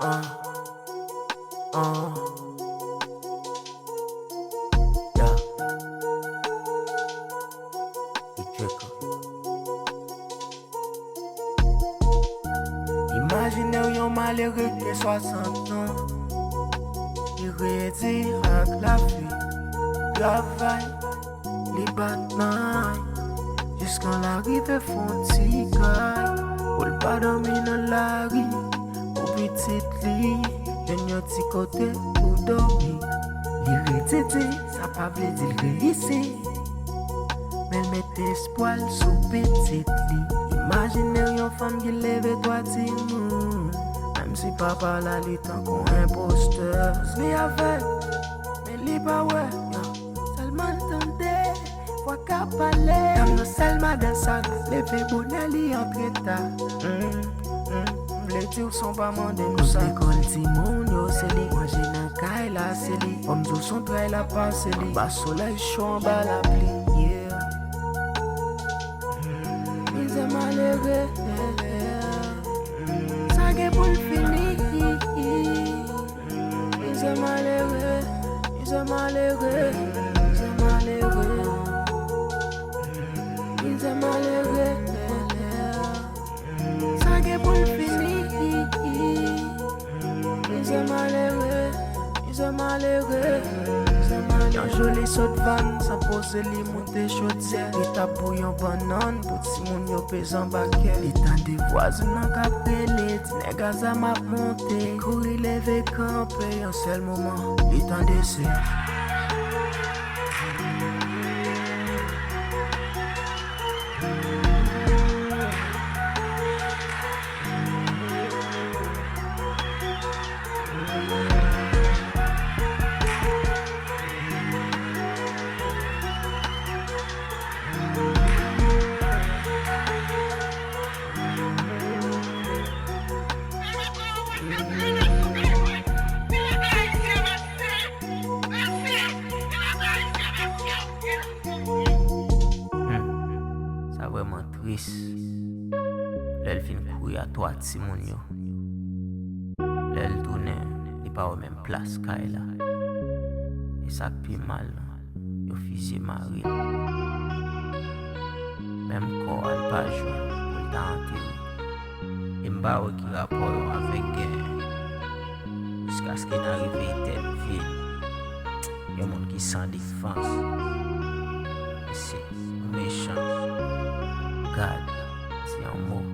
Uh, uh, yeah, imaginez yon malheureux de 60 ans, il rédit avec la vie, travail, les batailles, jusqu'à l'arrivée fonticaille, pour le pas dormir dans la rue, pour petite lit, yon petit côté pour dormir, l'irrédité, ça pas veut dire réussir. Mais mettez espoir sous petite lit. Imaginez une femme qui lève toi timon. Même si papa la lit tant qu'on imposteur. Lui avec, mais lui pas ouais. Seulement tendez, voix qu'à parler. Comme nous seulement dans sa levé bonnet li entre ta. Les tirs sont pas mandés nous ça. L'école timon yo c'est li. Manger dans caille là c'est li. Comme tout son trail la passe li. Bas soleil chaud en bas la pluie. Yeah. Malheureux, ça qui est pour le finir. Ils sont malheureux, ils sont malheureux, ils sont malheureux, ils sont malheureux, ça qui est pour le finir. Ils sont malheureux, ils sont malheureux. Yon joli saut van, sans poser li monter chaudière. Il tape pour yon banane, pour si moun yo pèse en baquet. Il tend des voisins nan kapele, ti nègres a m'a monté. Courir lever camper, un seul moment, il tend dessus. Ça vraiment triste. L'elle fin courir à toi Timon yo. L'elle tourne, il pas au même place Kaila. Et ça pi mal, yo fusillé Marie. Même corps elle pas joué pour t'enterrer. Et m'ba qui rapport avec jusqu'à ce qu'il n'arrive telle ville. Y'a monde qui sans défense. C'est méchant. God, c'est un mot.